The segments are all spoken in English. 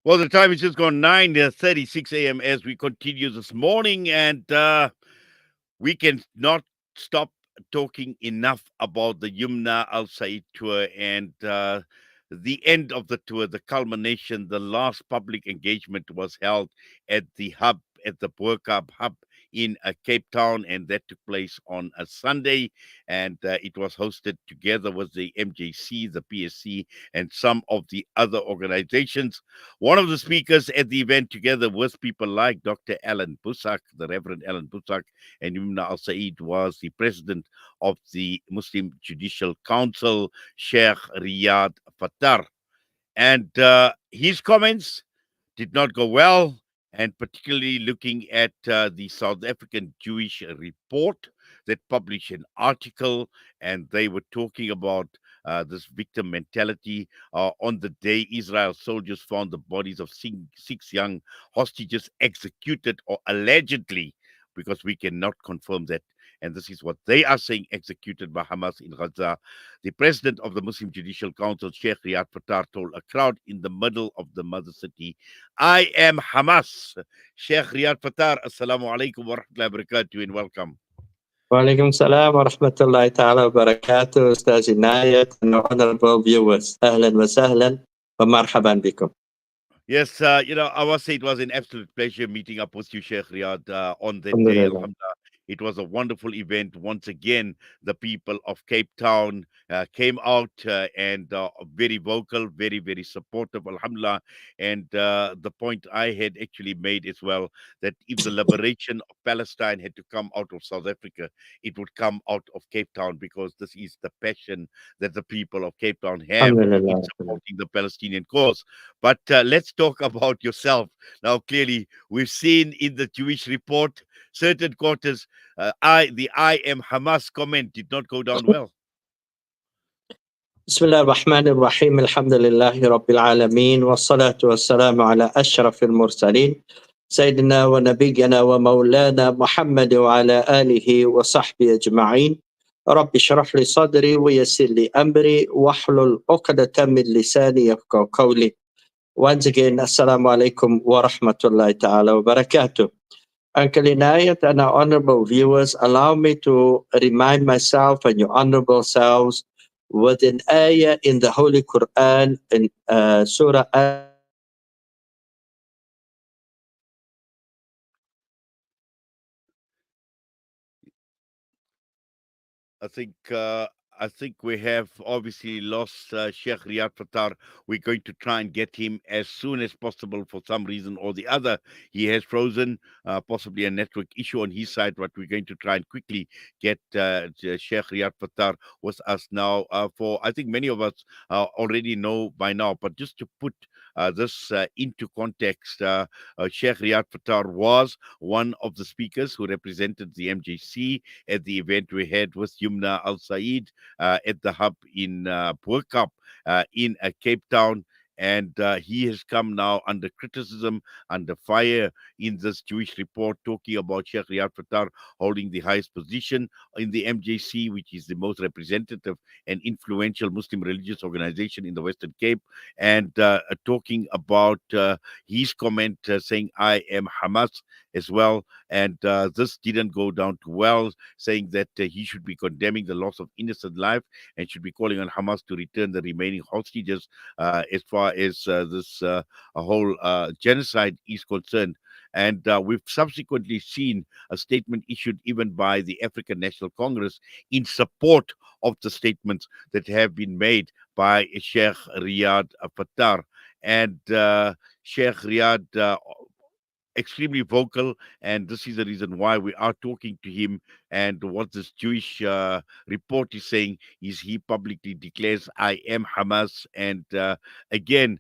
Well, the time is just gone 9:36 a.m. as we continue this morning, and we can not stop talking enough about the Yumna Al Said tour and the end of the tour, the culmination. The last public engagement was held at the hub, at the Burkab hub in Cape Town, and that took place on a Sunday. And it was hosted together with the MJC, the PSC, and some of the other organizations. One of the speakers at the event, together with people like Dr. Alan Busak, the Reverend Alan Busak, and Yumna Al Said, was the president of the Muslim Judicial Council, Sheikh Riad Fataar. And his comments did not go well, and particularly looking at the South African Jewish Report that published an article, and they were talking about this victim mentality. On the day Israel soldiers found the bodies of six young hostages executed, or allegedly, because we cannot confirm that. And this is what they are saying, executed by Hamas in Gaza. The president of the Muslim Judicial Council, Sheikh Riad Fataar, told a crowd in the middle of the mother city, I am Hamas. Sheikh Riad Fataar, Assalamu alaikum wa rahmatullahi wa barakatuh, and welcome. وعليكم السلام ورحمة الله تعالى وبركاته أستاذ عناية and honorable viewers. أهلا وسهلا ومرحبا بكم. Yes, I must say it was an absolute pleasure meeting up with you, Sheikh Riyad, on that الحمد day. لله. Alhamdulillah. It was a wonderful event. Once again, the people of Cape Town came out and very vocal, very, very supportive, Alhamdulillah. And the point I had actually made as well, that if the liberation of Palestine had to come out of South Africa, it would come out of Cape Town, because this is the passion that the people of Cape Town have الحمد in لله. supporting the Palestinian cause. But let's talk about yourself. Now, clearly, we've seen in the Jewish report certain quarters, the I am Hamas comment did not go down well. بسم الله الرحمن الرحيم الحمد لله رب العالمين والصلاة والسلام على أشرف المرسلين سيدنا ونبينا ومولانا محمد وعلى آله وصحبه أجمعين. رب اشرح لي صدري ويسر لي أمري واحلل عقدة من لساني يفقهوا قولي. Once again, Assalamu alaikum wa rahmatullahi ta'ala wa barakatuh. Uncle Inayat and our honorable viewers, allow me to remind myself and your honorable selves with an ayah in the Holy Quran in Surah I think we have obviously lost Sheikh Riyad Fataar. We're going to try and get him as soon as possible. For some reason or the other, he has frozen, possibly a network issue on his side, but we're going to try and quickly get Sheikh Riyad Fataar with us now. For I think many of us already know by now, but just to put this into context, Sheikh Riyad Fataar was one of the speakers who represented the MJC at the event we had with Yumna Al Said at the hub in Burkab in Cape Town. And he has come now under criticism, under fire in this Jewish report, talking about Sheikh Riad Fataar holding the highest position in the MJC, which is the most representative and influential Muslim religious organization in the Western Cape, and talking about his comment saying, I am Hamas as well. And this didn't go down too well, saying that he should be condemning the loss of innocent life and should be calling on Hamas to return the remaining hostages as far as this whole genocide is concerned. And we've subsequently seen a statement issued even by the African National Congress in support of the statements that have been made by Sheikh Riad Fataar. And Sheikh Riad extremely vocal, and this is the reason why we are talking to him. And what this Jewish report is saying is he publicly declares, I am Hamas, and again,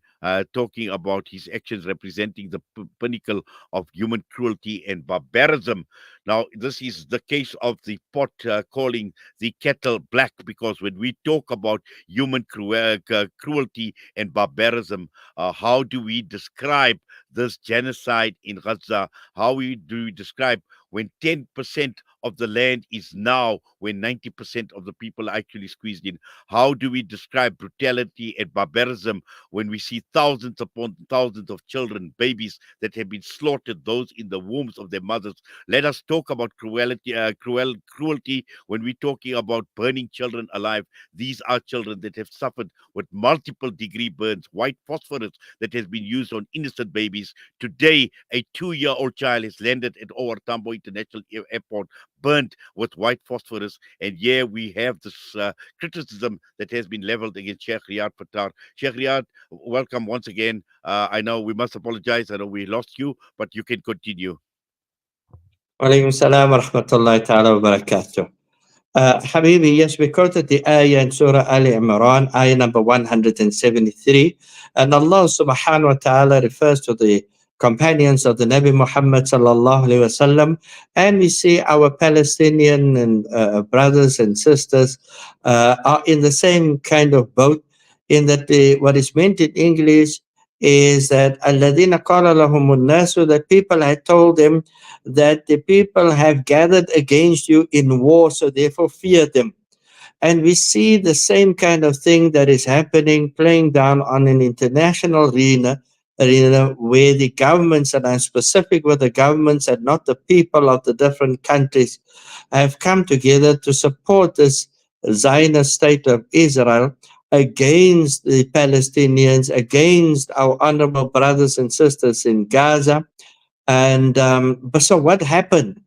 talking about his actions representing the pinnacle of human cruelty and barbarism. Now, this is the case of the pot calling the kettle black, because when we talk about human cruelty and barbarism, how do we describe this genocide in Gaza? How do we describe when 10% of the land is now when 90% of the people are actually squeezed in. How do we describe brutality and barbarism when we see thousands upon thousands of children, babies that have been slaughtered, those in the wombs of their mothers? Let us talk about cruelty when we're talking about burning children alive. These are children that have suffered with multiple degree burns, white phosphorus that has been used on innocent babies. Today, a 2-year-old child has landed at Owar Tambo International Airport, burnt with white phosphorus. And yeah, we have this criticism that has been leveled against Sheikh Riad Fataar. Sheikh Riad, welcome once again. I know we must apologize. I know we lost you, but you can continue. Walaikum salam wa rahmatullahi ta'ala wa barakatuh. Habibi, yes, we quoted the ayah in Surah Ali Imran, ayah number 173. And Allah subhanahu wa ta'ala refers to the companions of the Nabi Muhammad sallallahu alayhi wasallam. And we see our Palestinian and brothers and sisters are in the same kind of boat, in that what is meant in English is that alladhina qala lahumun nasu, that people had told them that the people have gathered against you in war, so therefore fear them. And we see the same kind of thing that is happening, playing down on an international arena where the governments, and I'm specific with the governments and not the people of the different countries, have come together to support this Zionist state of Israel against the Palestinians, against our honorable brothers and sisters in Gaza. And but so what happened?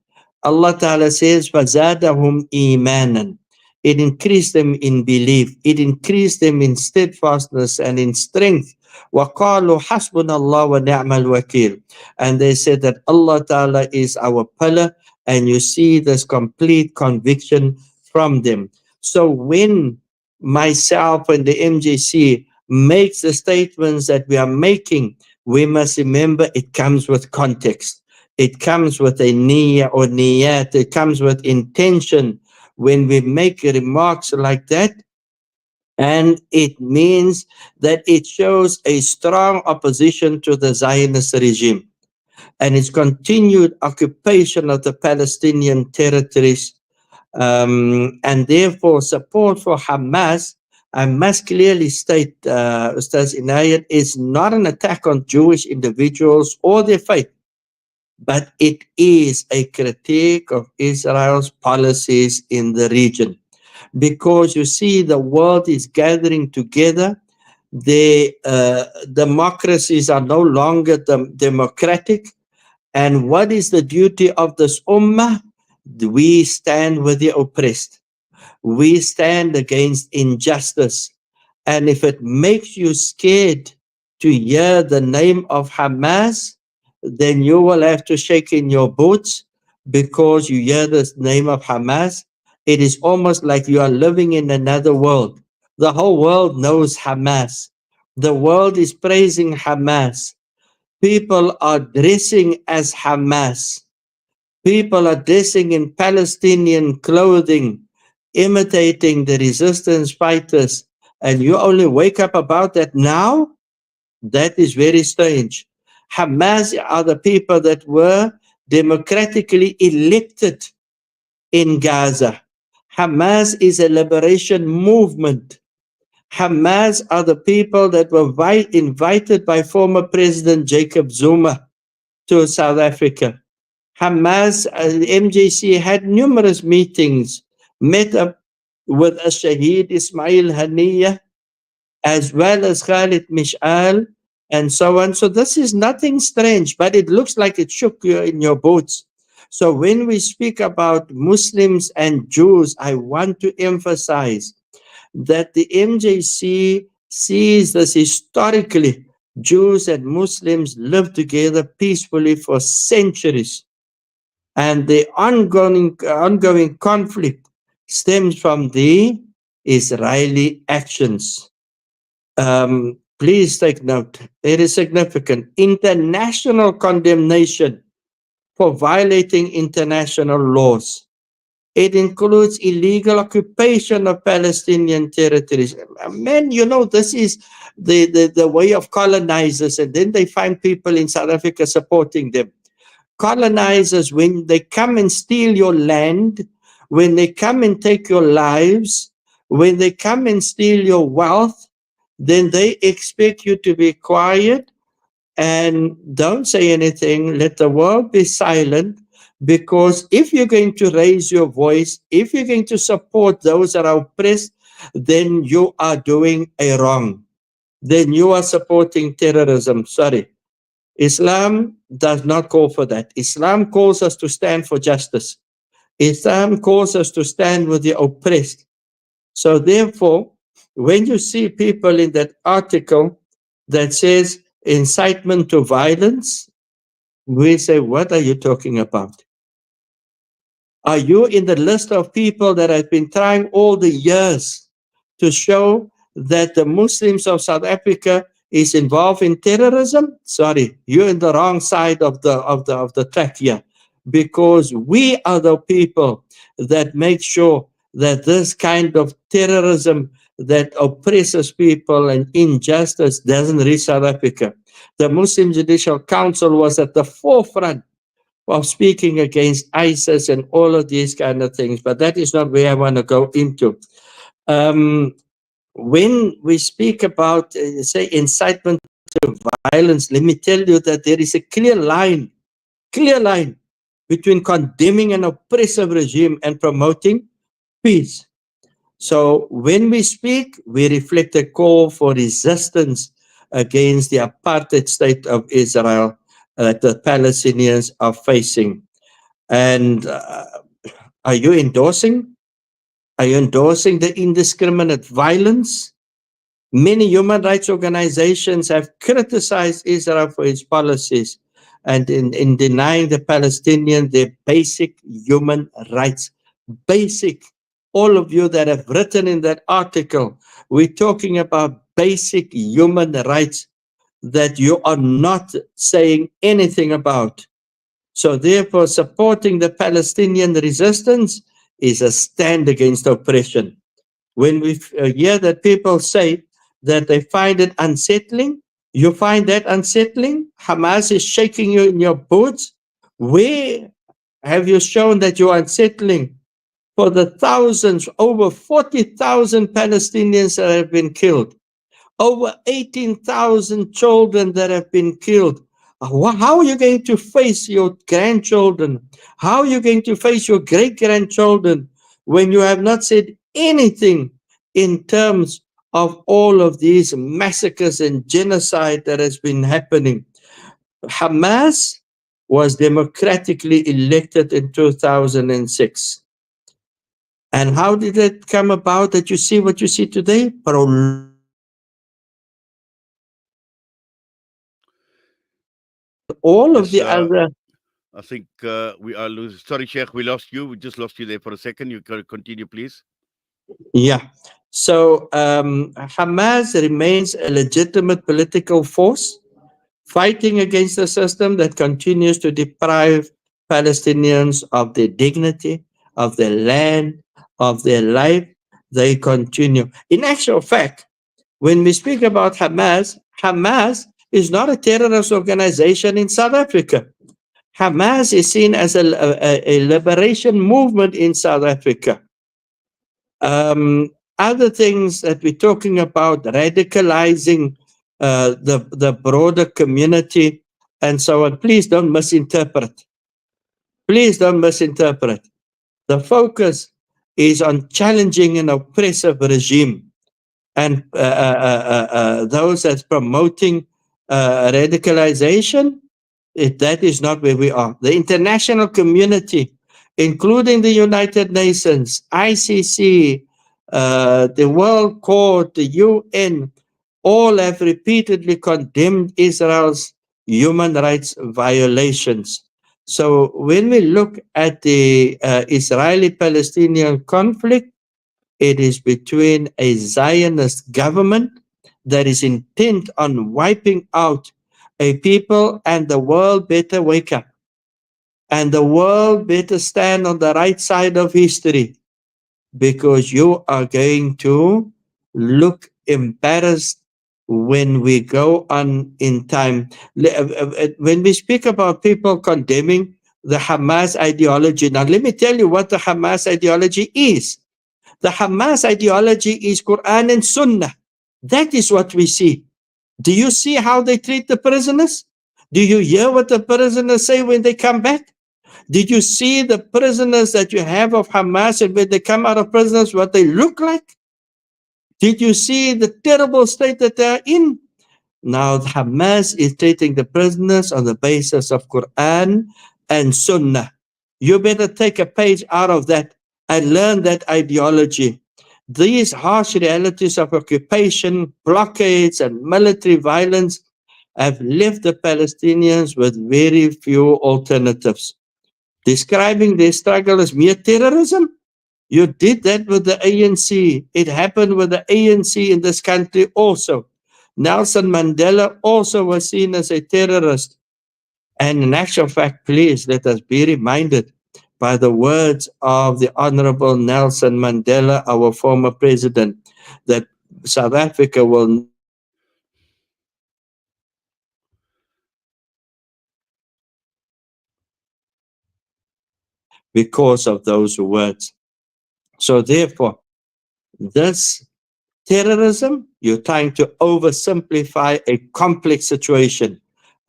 Allah Ta'ala says, فَزَادَهُمْ إِيمَانًا. It increased them in belief. It increased them in steadfastness and in strength. وَقَالُوا حَسْبُنَا اللَّهُ وَنِعْمَ الْوَكِيلُ. And they said that Allah Ta'ala is our pillar, and you see this complete conviction from them. So when myself and the MJC makes the statements that we are making, we must remember it comes with context. It comes with a niyyah or niyat. It comes with intention when we make remarks like that. And it means that it shows a strong opposition to the Zionist regime and its continued occupation of the Palestinian territories, and therefore support for Hamas. I must clearly state, Ustaz Inayat, is not an attack on Jewish individuals or their faith, but it is a critique of Israel's policies in the region. Because you see, the world is gathering together. The democracies are no longer democratic. And what is the duty of this ummah? We stand with the oppressed. We stand against injustice. And if it makes you scared to hear the name of Hamas, then you will have to shake in your boots, because you hear the name of Hamas. It is almost like you are living in another world. The whole world knows Hamas. The world is praising Hamas. People are dressing as Hamas. People are dressing in Palestinian clothing, imitating the resistance fighters. And you only wake up about that now? That is very strange. Hamas are the people that were democratically elected in Gaza. Hamas is a liberation movement. Hamas are the people that were invited by former President Jacob Zuma to South Africa. Hamas, MJC had numerous meetings, met up with Shaheed Ismail Haniyeh, as well as Khalid Mish'al, and so on. So this is nothing strange, but it looks like it shook you in your boots. So when we speak about Muslims and Jews, I want to emphasize that the MJC sees this historically. Jews and Muslims lived together peacefully for centuries. And the ongoing conflict stems from the Israeli actions. Please take note, it is significant. International condemnation for violating international laws. It includes illegal occupation of Palestinian territories. Man, you know, this is the way of colonizers, and then they find people in South Africa supporting them. colonizers, when they come and steal your land, when they come and take your lives, when they come and steal your wealth, then they expect you to be quiet and don't say anything. Let the world be silent. Because if you're going to raise your voice, if you're going to support those that are oppressed, then you are doing a wrong. Then you are supporting terrorism. Sorry. Islam does not call for that. Islam calls us to stand for justice. Islam calls us to stand with the oppressed. So therefore, when you see people in that article that says incitement to violence, we say, what are you talking about? Are you in the list of people that have been trying all the years to show that the Muslims of South Africa is involved in terrorism? Sorry, you're in the wrong side of the track here, because we are the people that make sure that this kind of terrorism that oppresses people and injustice doesn't reach South Africa. The Muslim Judicial Council was at the forefront of speaking against ISIS and all of these kind of things, but that is not where I want to go into. When we speak about, say, incitement to violence, let me tell you that there is a clear line between condemning an oppressive regime and promoting peace. So when we speak, we reflect a call for resistance against the apartheid state of Israel that the Palestinians are facing. And are you endorsing? Are you endorsing the indiscriminate violence? Many human rights organizations have criticized Israel for its policies and in denying the Palestinians their basic human rights. Basic. All of you that have written in that article, we're talking about basic human rights that you are not saying anything about. So therefore, supporting the Palestinian resistance is a stand against oppression. When we hear that people say that they find it unsettling, you find that unsettling? Hamas is shaking you in your boots? Where have you shown that you are unsettling? For the thousands, over 40,000 Palestinians that have been killed, over 18,000 children that have been killed. How are you going to face your grandchildren? How are you going to face your great-grandchildren when you have not said anything in terms of all of these massacres and genocide that has been happening? Hamas was democratically elected in 2006. And how did it come about that you see what you see today? All of Yes, the other. I think we are losing. Sorry, Sheikh, we lost you. We just lost you there for a second. You can continue, please. Yeah. So Hamas remains a legitimate political force fighting against a system that continues to deprive Palestinians of their dignity, of their land, of their life. They continue. In actual fact, when we speak about Hamas, Hamas is not a terrorist organization in South Africa. Hamas is seen as a liberation movement in South Africa. Other things that we're talking about, radicalizing the broader community and so on. Please don't misinterpret. Please don't misinterpret. The focus is on challenging an oppressive regime and those that's promoting radicalization. That is not where we are. The international community, including the United Nations, ICC, the World Court, the UN, all have repeatedly condemned Israel's human rights violations. So when we look at the Israeli-Palestinian conflict, it is between a Zionist government that is intent on wiping out a people, and the world better wake up. And the world better stand on the right side of history, because you are going to look embarrassed when we go on in time. When we speak about people condemning the Hamas ideology, now let me tell you what the Hamas ideology is. The Hamas ideology is Quran and Sunnah. That is what we see. Do you see how they treat the prisoners? Do you hear what the prisoners say when they come back? Did you see the prisoners that you have of Hamas, and when they come out of prisoners, what they look like? Did you see the terrible state that they're in? Now, Hamas is treating the prisoners on the basis of Quran and Sunnah. You better take a page out of that and learn that ideology. These harsh realities of occupation, blockades, and military violence have left the Palestinians with very few alternatives. Describing their struggle as mere terrorism? You did that with the ANC. It happened with the ANC in this country also. Nelson Mandela also was seen as a terrorist. And in actual fact, please let us be reminded by the words of the Honorable Nelson Mandela, our former president, that South Africa will not be independent because of those words. So therefore, this terrorism, you're trying to oversimplify a complex situation,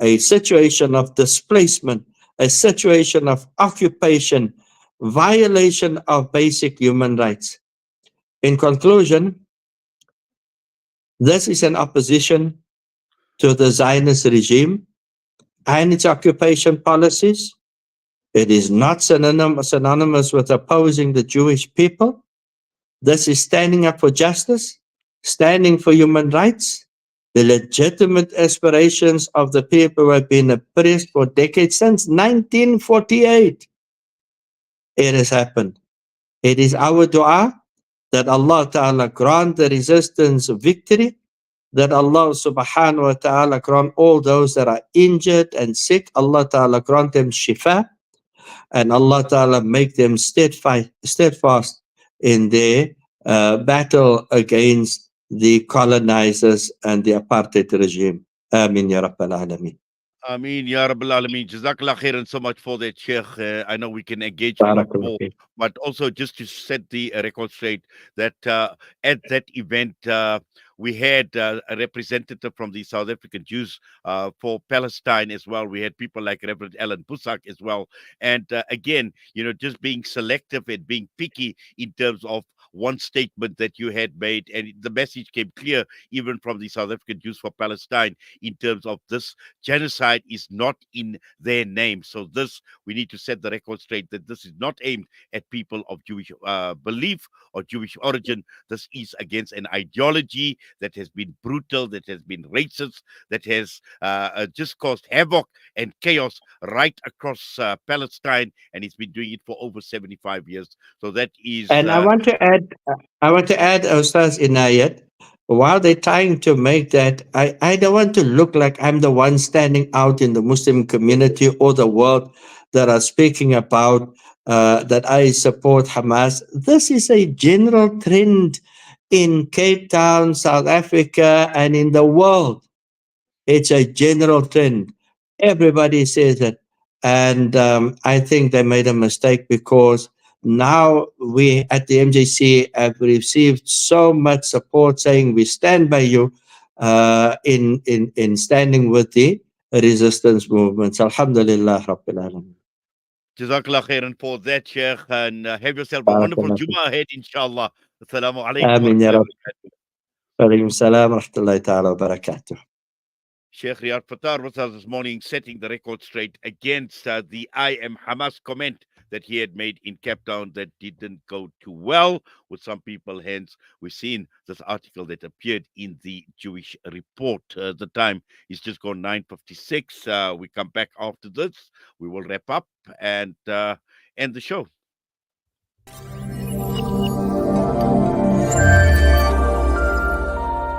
a situation of displacement, a situation of occupation, violation of basic human rights. In conclusion, this is an opposition to the Zionist regime and its occupation policies. It is not synonymous with opposing the Jewish people. This is standing up for justice, standing for human rights, the legitimate aspirations of the people who have been oppressed for decades since 1948. It has happened. It is our dua that Allah Ta'ala grant the resistance victory, that Allah Subhanahu wa Ta'ala grant all those that are injured and sick, Allah Ta'ala grant them shifa, and Allah Ta'ala make them steadfast in their battle against the colonizers and the apartheid regime. Amin ya Rabbal Alameen. Ameen, Ya Rabbil Alameen. Jazakallah khairan so much for that, Sheikh. I know we can engage a lot Barakallah more, feek. but also just to set the record straight that at that event, we had a representative from the South African Jews for Palestine as well. We had people like Reverend Alan Busak as well. And again, just being selective and being picky in terms of one statement that you had made. And the message came clear even from the South African Jews for Palestine in terms of this genocide is not in their name. So this, we need to set the record straight that this is not aimed at people of Jewish belief or Jewish origin. This is against an ideology that has been brutal, that has been racist, that has just caused havoc and chaos right across Palestine, and it's been doing it for over 75 years. So that is And I want to add, Ustaz Inayat, while they're trying to make that, I don't want to look like I'm the one standing out in the Muslim community or the world that are speaking about that I support Hamas. This is a general trend in Cape Town, South Africa, and in the world. It's a general trend. Everybody says it. And I think they made a mistake because now we at the MJC have received so much support saying we stand by you in standing with the resistance movements. Alhamdulillah Rabbil Alameen. Jazakallah khairan for that, Sheikh, and have yourself a wonderful Barakallah feek. Jummah ahead, inshallah. Assalamu alaikum wa Amin ya rahmatullahi Rab. wa barakatuh. Alaikum salam wa rahmatullahi ta'ala wa barakatuh. Sheikh Riad Fataar was us this morning setting the record straight against the I am Hamas comment that he had made in Cape Town that didn't go too well with some people. Hence, we've seen this article that appeared in the Jewish Report. The time is just gone 9:56. We come back after this. We will wrap up and end the show.